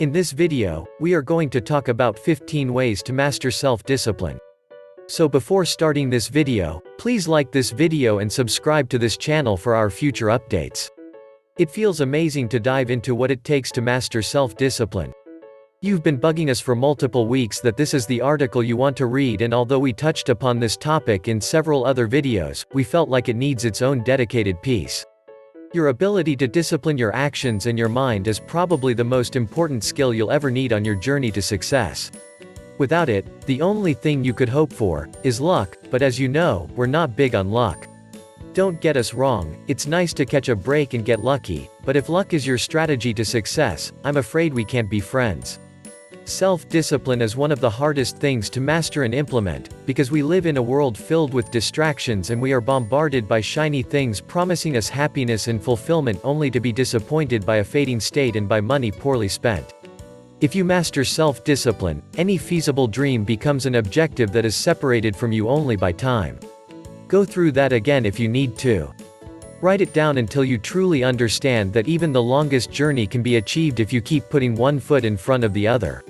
In this video, we are going to talk about 15 ways to master self-discipline. So before starting this video, please like this video and subscribe to this channel for our future updates. It feels amazing to dive into what it takes to master self-discipline. You've been bugging us for multiple weeks that this is the article you want to read, and although we touched upon this topic in several other videos, we felt like it needs its own dedicated piece. Your ability to discipline your actions and your mind is probably the most important skill you'll ever need on your journey to success. Without it, the only thing you could hope for is luck, but as you know, we're not big on luck. Don't get us wrong, it's nice to catch a break and get lucky, but if luck is your strategy to success, I'm afraid we can't be friends. Self-discipline is one of the hardest things to master and implement, because we live in a world filled with distractions and we are bombarded by shiny things promising us happiness and fulfillment only to be disappointed by a fading state and by money poorly spent. If you master self-discipline, any feasible dream becomes an objective that is separated from you only by time. Go through that again if you need to. Write it down until you truly understand that even the longest journey can be achieved if you keep putting one foot in front of the other.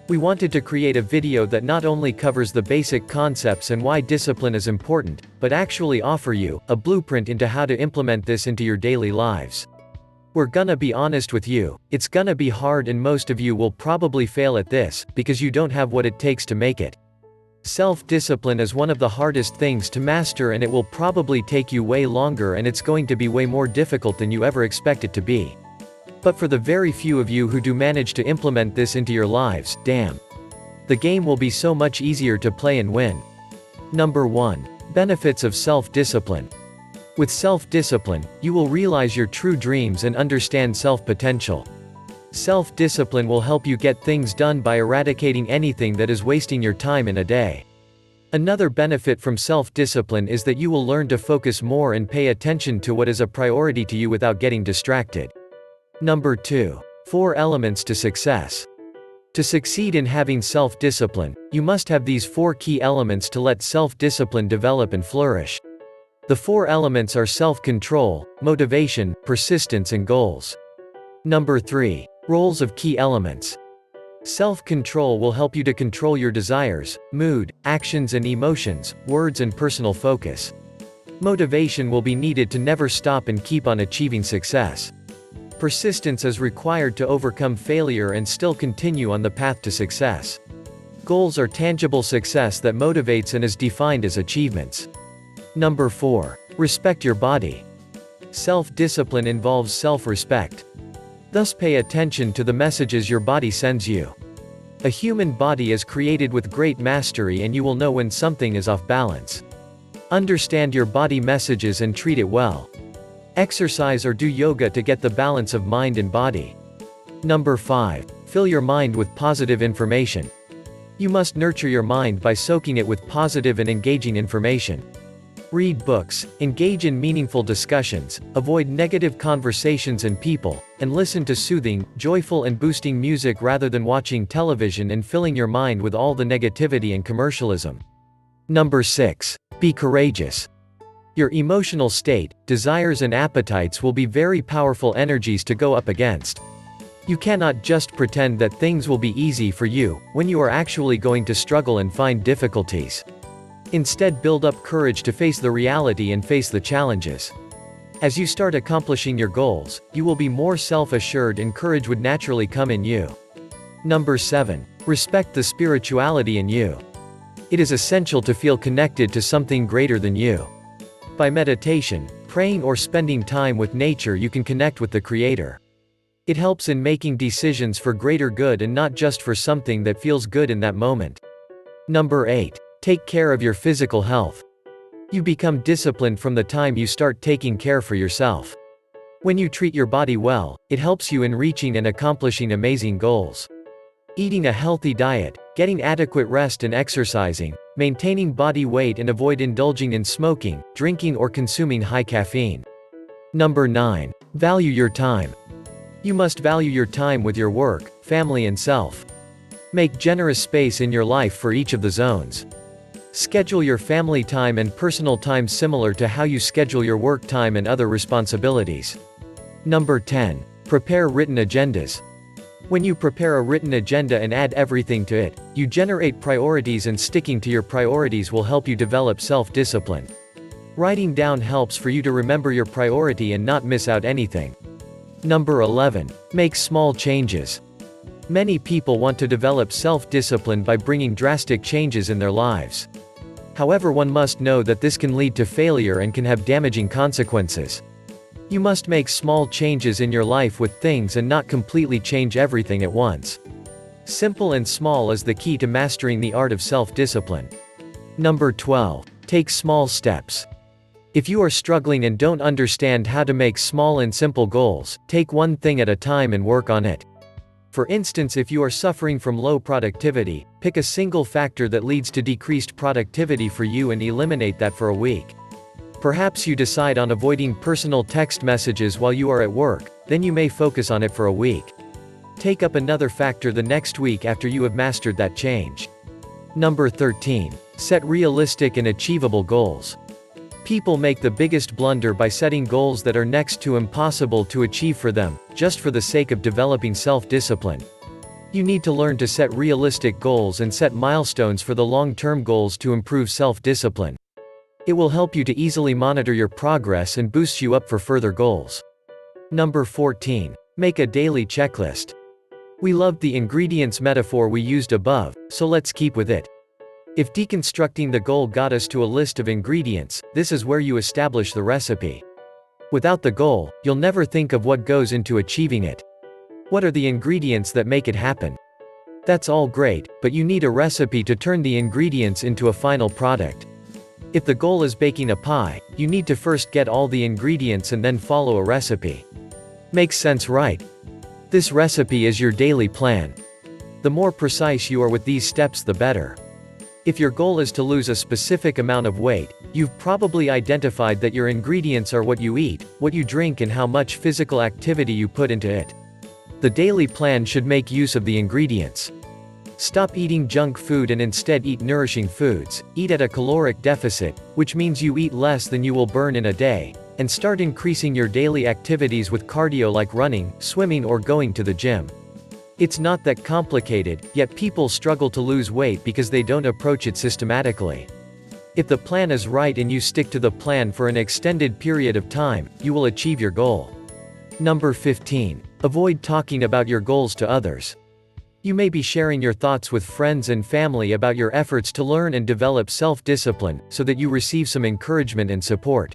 We wanted to create a video that not only covers the basic concepts and why discipline is important, but actually offer you a blueprint into how to implement this into your daily lives. We're gonna be honest with you, it's gonna be hard and most of you will probably fail at this, because you don't have what it takes to make it. Self-discipline is one of the hardest things to master, and it will probably take you way longer, and it's going to be way more difficult than you ever expect it to be. But for the very few of you who do manage to implement this into your lives, damn. The game will be so much easier to play and win. Number 1. Benefits of self-discipline. With self-discipline, you will realize your true dreams and understand self-potential. Self-discipline will help you get things done by eradicating anything that is wasting your time in a day. Another benefit from self-discipline is that you will learn to focus more and pay attention to what is a priority to you without getting distracted. Number 2. 4 elements to success. To succeed in having self-discipline, you must have these 4 key elements to let self-discipline develop and flourish. The 4 elements are self-control, motivation, persistence, and goals. Number 3. Roles of key elements. Self-control will help you to control your desires, mood, actions and emotions, words and personal focus. Motivation will be needed to never stop and keep on achieving success. Persistence is required to overcome failure and still continue on the path to success. Goals are tangible success that motivates and is defined as achievements. Number 4. Respect your body. Self-discipline involves self-respect. Thus pay attention to the messages your body sends you. A human body is created with great mastery, and you will know when something is off balance. Understand your body messages and treat it well. Exercise or do yoga to get the balance of mind and body. Number 5. Fill your mind with positive information. You must nurture your mind by soaking it with positive and engaging information. Read books, engage in meaningful discussions, avoid negative conversations and people, and listen to soothing, joyful and boosting music rather than watching television and filling your mind with all the negativity and commercialism. Number 6. Be courageous. Your emotional state, desires and appetites will be very powerful energies to go up against. You cannot just pretend that things will be easy for you, when you are actually going to struggle and find difficulties. Instead, build up courage to face the reality and face the challenges. As you start accomplishing your goals, you will be more self-assured and courage would naturally come in you. Number 7. Respect the spirituality in you. It is essential to feel connected to something greater than you. By meditation, praying or spending time with nature, you can connect with the Creator. It helps in making decisions for greater good and not just for something that feels good in that moment. Number 8. Take care of your physical health. You become disciplined from the time you start taking care for yourself. When you treat your body well, it helps you in reaching and accomplishing amazing goals. Eating a healthy diet, getting adequate rest and exercising, maintaining body weight, and avoid indulging in smoking, drinking or consuming high caffeine. Number 9. Value your time. You must value your time with your work, family and self. Make generous space in your life for each of the zones. Schedule your family time and personal time similar to how you schedule your work time and other responsibilities. Number 10. Prepare written agendas. When you prepare a written agenda and add everything to it, you generate priorities, and sticking to your priorities will help you develop self-discipline. Writing down helps for you to remember your priority and not miss out anything. Number 11. Make small changes. Many people want to develop self-discipline by bringing drastic changes in their lives. However, one must know that this can lead to failure and can have damaging consequences. You must make small changes in your life with things and not completely change everything at once. Simple and small is the key to mastering the art of self-discipline. Number 12. Take small steps. If you are struggling and don't understand how to make small and simple goals, take one thing at a time and work on it. For instance, if you are suffering from low productivity, pick a single factor that leads to decreased productivity for you and eliminate that for a week. Perhaps you decide on avoiding personal text messages while you are at work, then you may focus on it for a week. Take up another factor the next week after you have mastered that change. Number 13. Set realistic and achievable goals. People make the biggest blunder by setting goals that are next to impossible to achieve for them, just for the sake of developing self-discipline. You need to learn to set realistic goals and set milestones for the long-term goals to improve self-discipline. It will help you to easily monitor your progress and boosts you up for further goals. Number 14. Make a daily checklist. We loved the ingredients metaphor we used above, so let's keep with it. If deconstructing the goal got us to a list of ingredients, this is where you establish the recipe. Without the goal, you'll never think of what goes into achieving it. What are the ingredients that make it happen? That's all great, but you need a recipe to turn the ingredients into a final product. If the goal is baking a pie, you need to first get all the ingredients and then follow a recipe. Makes sense, right? This recipe is your daily plan. The more precise you are with these steps, the better. If your goal is to lose a specific amount of weight, you've probably identified that your ingredients are what you eat, what you drink, and how much physical activity you put into it. The daily plan should make use of the ingredients. Stop eating junk food and instead eat nourishing foods. Eat at a caloric deficit, which means you eat less than you will burn in a day, and start increasing your daily activities with cardio like running, swimming, or going to the gym. It's not that complicated, yet people struggle to lose weight because they don't approach it systematically. If the plan is right and you stick to the plan for an extended period of time, you will achieve your goal. Number 15. Avoid talking about your goals to others. You may be sharing your thoughts with friends and family about your efforts to learn and develop self-discipline, so that you receive some encouragement and support.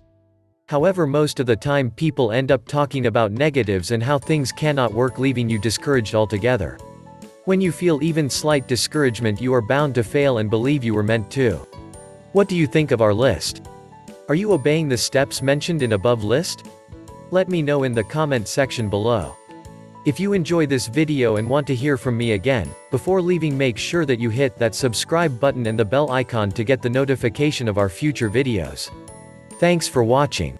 However, most of the time people end up talking about negatives and how things cannot work, leaving you discouraged altogether. When you feel even slight discouragement, you are bound to fail and believe you were meant to. What do you think of our list? Are you obeying the steps mentioned in above list? Let me know in the comment section below. If you enjoy this video and want to hear from me again, before leaving, make sure that you hit that subscribe button and the bell icon to get the notification of our future videos. Thanks for watching.